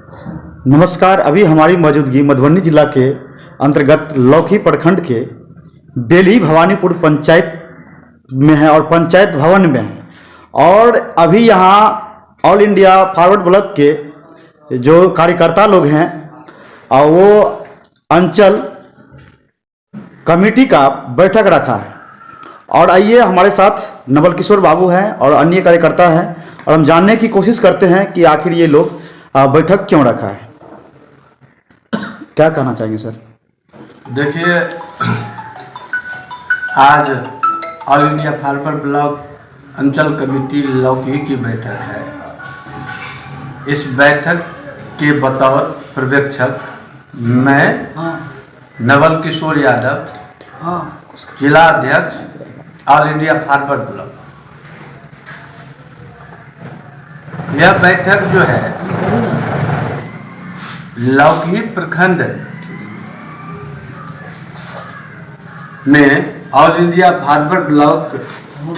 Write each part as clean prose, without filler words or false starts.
नमस्कार। अभी हमारी मौजूदगी मधुबनी जिला के अंतर्गत लौकी प्रखंड के बेली भवानीपुर पंचायत में है और पंचायत भवन में है। और अभी यहाँ ऑल इंडिया फॉरवर्ड ब्लॉक के जो कार्यकर्ता लोग हैं और वो अंचल कमेटी का बैठक रखा है। और आइए हमारे साथ नवल किशोर बाबू हैं और अन्य कार्यकर्ता हैं और हम जानने की कोशिश करते हैं कि आखिर ये लोग बैठक क्यों रखा है। क्या कहना चाहेंगे सर? देखिए, आज ऑल इंडिया फॉरवर्ड ब्लॉक अंचल कमेटी लौकी की बैठक है। इस बैठक के बतौर पर्यवेक्षक मैं नवल किशोर यादव, जिला अध्यक्ष ऑल इंडिया फॉरवर्ड ब्लॉक। यह बैठक जो है लौकी प्रखंड में ऑल इंडिया फॉरवर्ड ब्लॉक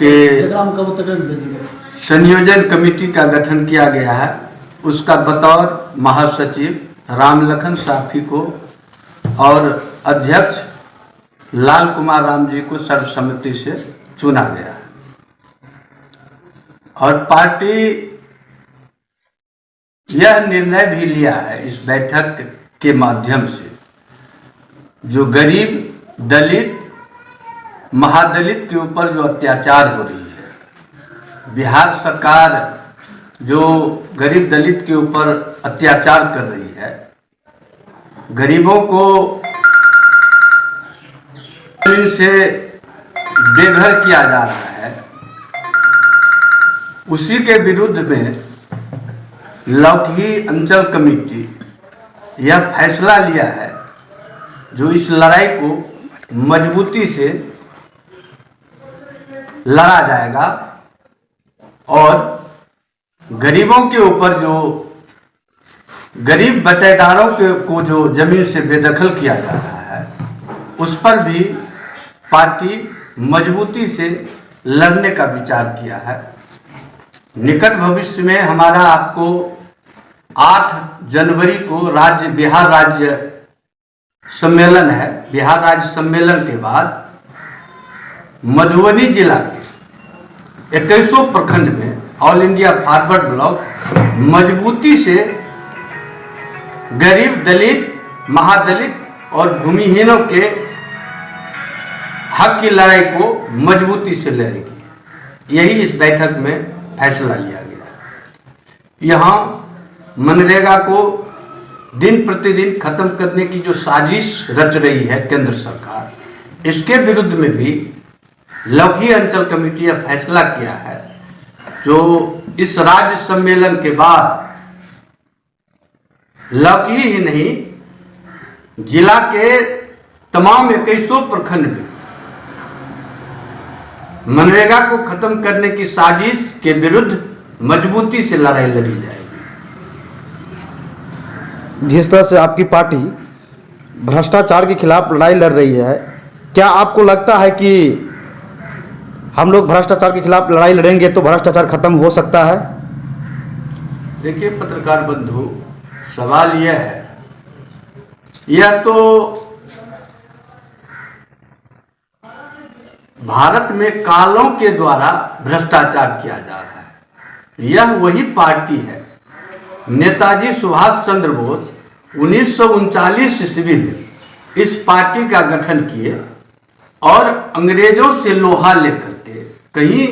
के संयोजन कमेटी का गठन किया गया है। उसका बतौर महासचिव रामलखन साफी को और अध्यक्ष लाल कुमार राम जी को सर्वसम्मति से चुना गया है। और पार्टी यह निर्णय भी लिया है इस बैठक के माध्यम से जो गरीब, दलित, महादलित के ऊपर जो अत्याचार हो रही है, बिहार सरकार जो गरीब दलित के ऊपर अत्याचार कर रही है, गरीबों को से बेघर किया जा रहा है, उसी के विरुद्ध में लौकी अंचल कमेटी यह फैसला लिया है जो इस लड़ाई को मजबूती से लड़ा जाएगा और गरीबों के ऊपर जो गरीब बटेदारों को जो जमीन से बेदखल किया जा रहा है उस पर भी पार्टी मजबूती से लड़ने का विचार किया है। निकट भविष्य में हमारा आपको 8 जनवरी को बिहार राज्य सम्मेलन है। बिहार राज्य सम्मेलन के बाद मधुबनी जिला के 21 प्रखंड में ऑल इंडिया फॉरवर्ड ब्लॉक मजबूती से गरीब, दलित, महादलित और भूमिहीनों के हक की लड़ाई को मजबूती से लड़ेगी। यही इस बैठक में फैसला लिया गया। यहाँ मनरेगा को दिन प्रतिदिन खत्म करने की जो साजिश रच रही है केंद्र सरकार, इसके विरुद्ध में भी लौकी अंचल कमेटी यह फैसला किया है जो इस राज्य सम्मेलन के बाद लौकी ही नहीं जिला के तमाम 21 प्रखंड में मनरेगा को खत्म करने की साजिश के विरुद्ध मजबूती से लड़ाई लड़ी जाएगी। जिस तरह से आपकी पार्टी भ्रष्टाचार के खिलाफ लड़ाई लड़ रही है, क्या आपको लगता है कि हम लोग भ्रष्टाचार के खिलाफ लड़ाई लड़ेंगे तो भ्रष्टाचार खत्म हो सकता है? देखिए पत्रकार बंधु, सवाल यह है, यह तो भारत में कालों के द्वारा भ्रष्टाचार किया जा रहा है। यह वही पार्टी है, नेताजी सुभाष चंद्र बोस 1939 ईस्वी में इस पार्टी का गठन किए और अंग्रेजों से लोहा लेकर के कहीं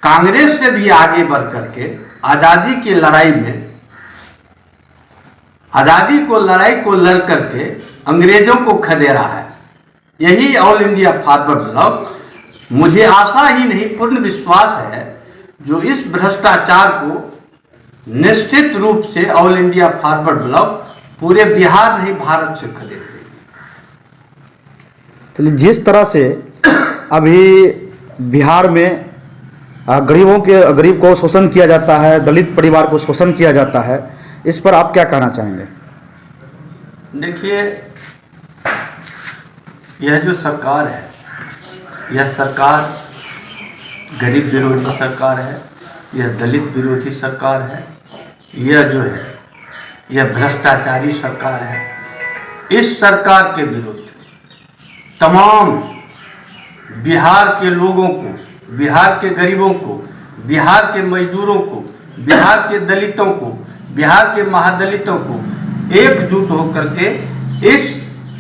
कांग्रेस से भी आगे बढ़ करके आज़ादी की लड़ाई में लड़ाई को लड़ करके अंग्रेजों को खदेड़ा है। यही ऑल इंडिया फॉरवर्ड ब्लॉक, मुझे आशा ही नहीं पूर्ण विश्वास है जो इस भ्रष्टाचार को निश्चित रूप से ऑल इंडिया फॉरवर्ड ब्लॉक पूरे बिहार नहीं भारत से खदेड़ देगी। चलिए, जिस तरह से अभी बिहार में गरीब को शोषण किया जाता है, दलित परिवार को शोषण किया जाता है, इस पर आप क्या कहना चाहेंगे? देखिए, यह जो सरकार है, यह सरकार गरीब विरोधी सरकार है, यह दलित विरोधी सरकार है। यह जो है यह भ्रष्टाचारी सरकार है। इस सरकार के विरुद्ध तमाम बिहार के लोगों को, बिहार के गरीबों को, बिहार के मजदूरों को, बिहार के दलितों को, बिहार के महादलितों को एकजुट होकर के इस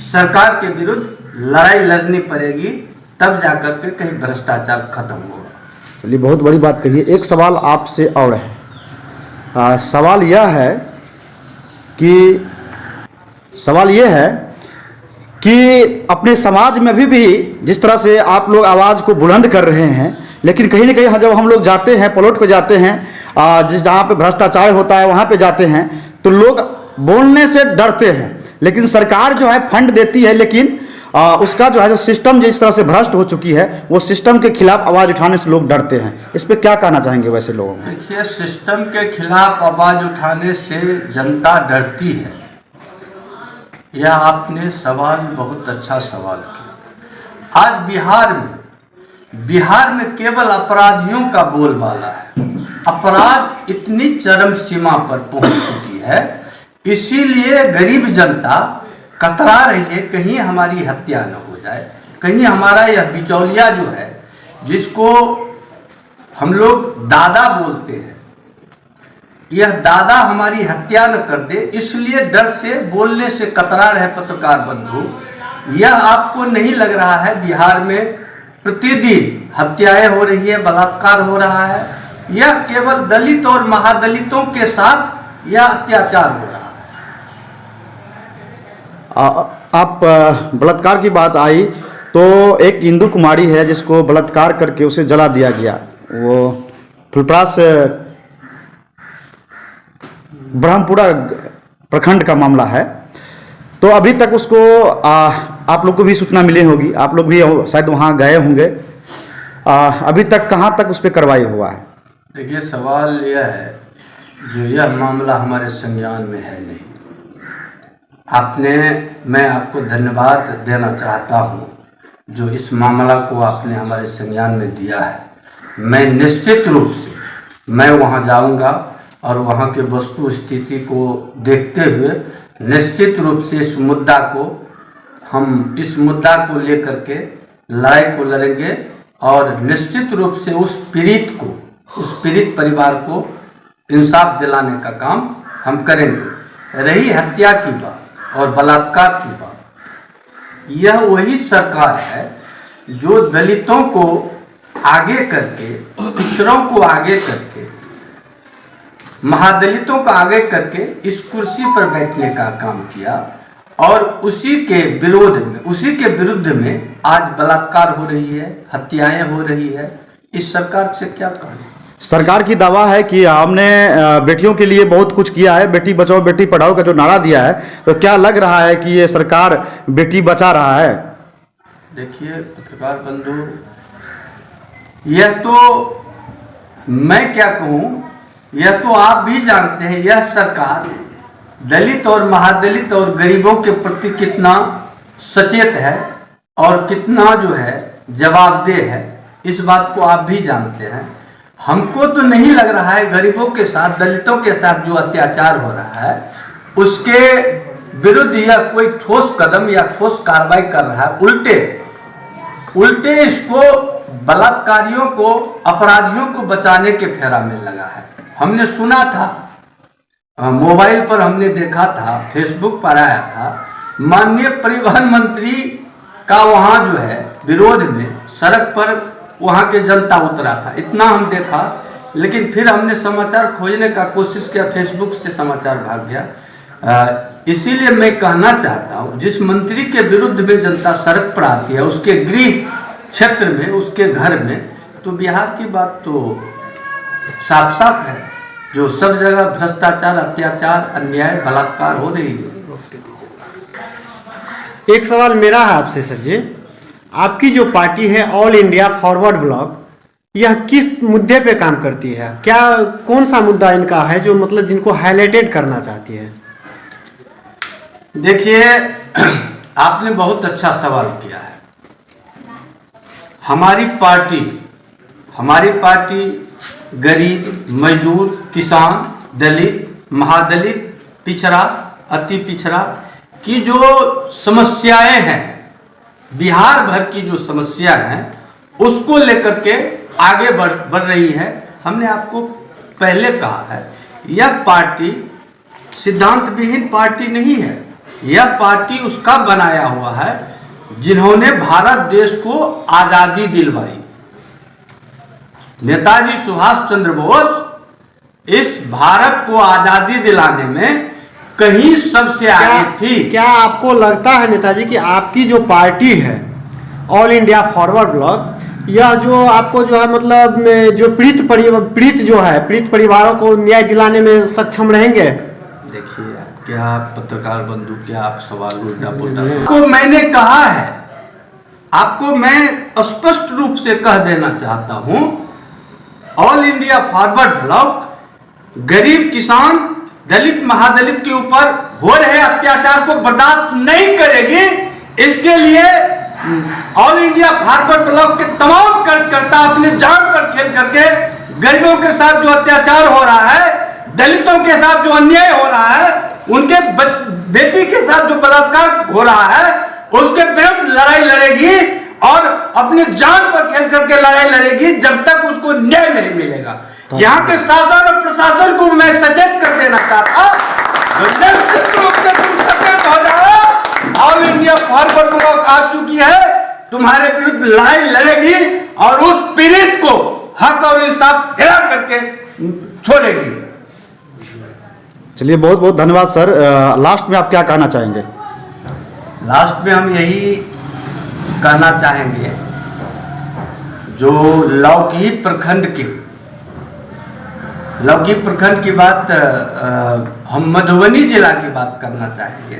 सरकार के विरुद्ध लड़ाई लड़नी पड़ेगी, तब जाकर के कहीं भ्रष्टाचार खत्म होगा। चलिए, बहुत बड़ी बात कही है। एक सवाल आपसे और है। सवाल यह है कि अपने समाज में भी जिस तरह से आप लोग आवाज़ को बुलंद कर रहे हैं, लेकिन कहीं ना कहीं जब हम लोग जाते हैं, प्लॉट पे जाते हैं, जहाँ पे भ्रष्टाचार होता है वहाँ पे जाते हैं, तो लोग बोलने से डरते हैं। लेकिन सरकार जो है फंड देती है, लेकिन उसका जो है जो सिस्टम जिस तरह से भ्रष्ट हो चुकी है, वो सिस्टम के खिलाफ आवाज़ उठाने से लोग डरते हैं। इस पर क्या कहना चाहेंगे वैसे लोगों को? देखिए, सिस्टम के खिलाफ आवाज़ उठाने से जनता डरती है, यह आपने सवाल बहुत अच्छा सवाल किया। आज बिहार में केवल अपराधियों का बोलबाला है। अपराध इतनी चरम सीमा पर पहुंच चुकी है, इसीलिए गरीब जनता कतरा रही है, कहीं हमारी हत्या न हो जाए, कहीं हमारा यह बिचौलिया जो है, जिसको हम लोग दादा बोलते हैं, यह दादा हमारी हत्या न कर दे, इसलिए डर से बोलने से कतरा रहे पत्रकार बंधु। यह आपको नहीं लग रहा है बिहार में प्रतिदिन हत्याएं हो रही है, बलात्कार हो रहा है? यह केवल दलित और महादलितों के साथ यह अत्याचार हो रहा है। आप बलात्कार की बात आई तो एक हिंदू कुमारी है जिसको बलात्कार करके उसे जला दिया गया, वो फुलपरास ब्रह्मपुरा प्रखंड का मामला है। तो अभी तक उसको आप लोग को भी सूचना मिली होगी, आप लोग भी शायद वहाँ गए होंगे। अभी तक कहाँ तक उस पर कार्रवाई हुआ है? देखिए, सवाल यह है, जो यह मामला हमारे संज्ञान में है नहीं। मैं आपको धन्यवाद देना चाहता हूँ जो इस मामला को आपने हमारे संज्ञान में दिया है। मैं निश्चित रूप से मैं वहाँ जाऊँगा और वहाँ के वस्तु स्थिति को देखते हुए निश्चित रूप से इस मुद्दा को लेकर के लड़ाई को लड़ेंगे और निश्चित रूप से उस पीड़ित परिवार को इंसाफ दिलाने का काम हम करेंगे। रही हत्या की बात और बलात्कार की बात, यह वही सरकार है जो दलितों को आगे करके, पिछड़ों को आगे करके, महादलितों को आगे करके इस कुर्सी पर बैठने का काम किया, और उसी के विरुद्ध में आज बलात्कार हो रही है, हत्याएं हो रही है। इस सरकार से क्या कहना? सरकार की दावा है कि हमने बेटियों के लिए बहुत कुछ किया है, बेटी बचाओ बेटी पढ़ाओ का जो नारा दिया है, तो क्या लग रहा है कि ये सरकार बेटी बचा रहा है? देखिए पत्रकार बंधु, यह तो मैं क्या कहूँ, यह तो आप भी जानते हैं, यह सरकार दलित और महादलित और गरीबों के प्रति कितना सचेत है और कितना जो है जवाबदेह है, इस बात को आप भी जानते हैं। हमको तो नहीं लग रहा है गरीबों के साथ, दलितों के साथ जो अत्याचार हो रहा है उसके विरुद्ध यह कोई ठोस कदम या ठोस कार्रवाई कर रहा है। उल्टे इसको बलात्कारियों को, अपराधियों को बचाने के फेरा में लगा है। हमने सुना था, मोबाइल पर हमने देखा था, फेसबुक पर आया था, माननीय परिवहन मंत्री का वहाँ जो है विरोध में सड़क पर वहाँ के जनता उतरा था, इतना हम देखा। लेकिन फिर हमने समाचार खोजने का कोशिश किया, फेसबुक से समाचार भाग गया। इसीलिए मैं कहना चाहता हूँ, जिस मंत्री के विरुद्ध में जनता सड़क पर आती है, उसके गृह क्षेत्र में, उसके घर में, तो बिहार की बात तो साफ साफ है, जो सब जगह भ्रष्टाचार, अत्याचार, अन्याय, बलात्कार हो रही है। एक सवाल मेरा है आपसे सर जी, आपकी जो पार्टी है ऑल इंडिया फॉरवर्ड ब्लॉक, यह किस मुद्दे पे काम करती है? क्या कौन सा मुद्दा इनका है जो मतलब जिनको हाईलाइटेड करना चाहती है? देखिए, आपने बहुत अच्छा सवाल किया है। हमारी पार्टी गरीब, मजदूर, किसान, दलित, महादलित पिछड़ा, अति पिछड़ा की जो समस्याएं हैं, बिहार भर की जो समस्या है उसको लेकर के आगे बढ़ रही है। हमने आपको पहले कहा है, यह पार्टी सिद्धांत विहीन पार्टी नहीं है। यह पार्टी उसका बनाया हुआ है जिन्होंने भारत देश को आजादी दिलवाई। नेताजी सुभाष चंद्र बोस इस भारत को आजादी दिलाने में कहीं सबसे आगे थी। क्या आपको लगता है नेताजी कि आपकी जो पार्टी है ऑल इंडिया फॉरवर्ड ब्लॉक, यह जो आपको जो है मतलब जो पीड़ित परिवारों को न्याय दिलाने में सक्षम रहेंगे? देखिए, क्या पत्रकार बंधु, क्या आप सवाल उल्टा पुल्टा को मैंने कहा है, आपको मैं स्पष्ट रूप से कह देना चाहता हूं, ऑल इंडिया फॉरवर्ड ब्लॉक गरीब किसान, दलित, महादलित के ऊपर हो रहे अत्याचार को बर्दाश्त नहीं करेगी। इसके लिए ऑल इंडिया फॉरवर्ड ब्लॉक के तमाम कार्यकर्ता अपने जान पर खेल करके गरीबों के साथ जो अत्याचार हो रहा है, दलितों के साथ जो अन्याय हो रहा है, उनके बेटी के साथ जो बलात्कार हो रहा है, उसके विरुद्ध लड़ाई लड़ेगी और अपनी जान पर खेल करके लड़ाई लड़ेगी जब तक उसको न्याय नहीं मिलेगा। यहाँ के शासन और प्रशासन को मैं सचेत कर देना चाहता हूं, निश्चित रूप से तुम सचेत हो जाओ। ऑल इंडिया फॉरवर्ड ब्लॉक आ चुकी है, तुम्हारे विरुद्ध लड़ाई लड़ेगी और उस पीड़ित को हक और इंसाफ दिला करके छोड़ेगी। चलिए, बहुत बहुत धन्यवाद सर। लास्ट में आप क्या कहना चाहेंगे? लास्ट में हम यही कहना चाहेंगे, जो लौकीत प्रखंड की बात, हम मधुबनी जिला की बात करना चाहेंगे।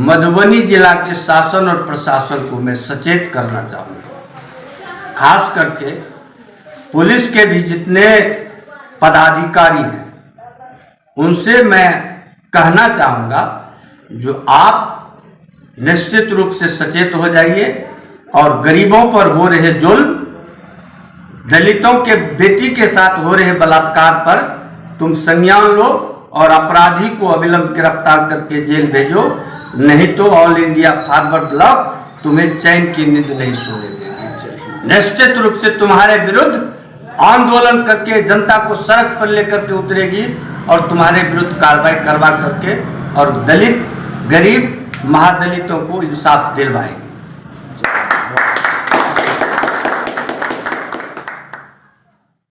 मधुबनी जिला के शासन और प्रशासन को मैं सचेत करना चाहूँगा, खास करके पुलिस के भी जितने पदाधिकारी हैं उनसे मैं कहना चाहूँगा, जो आप निश्चित रूप से सचेत हो जाइए और गरीबों पर हो रहे जुल्म, दलितों के बेटी के साथ हो रहे बलात्कार पर तुम संज्ञान लो और अपराधी को अविलंब गिरफ्तार करके जेल भेजो, नहीं तो ऑल इंडिया फॉरवर्ड ब्लॉक तुम्हें चैन की नींद नहीं सोने देगी। निश्चित रूप से तुम्हारे विरुद्ध आंदोलन करके जनता को सड़क पर लेकर के उतरेगी और तुम्हारे विरुद्ध कार्रवाई करवा करके और दलित, गरीब, महादलितों को इंसाफ दिलवाएगी।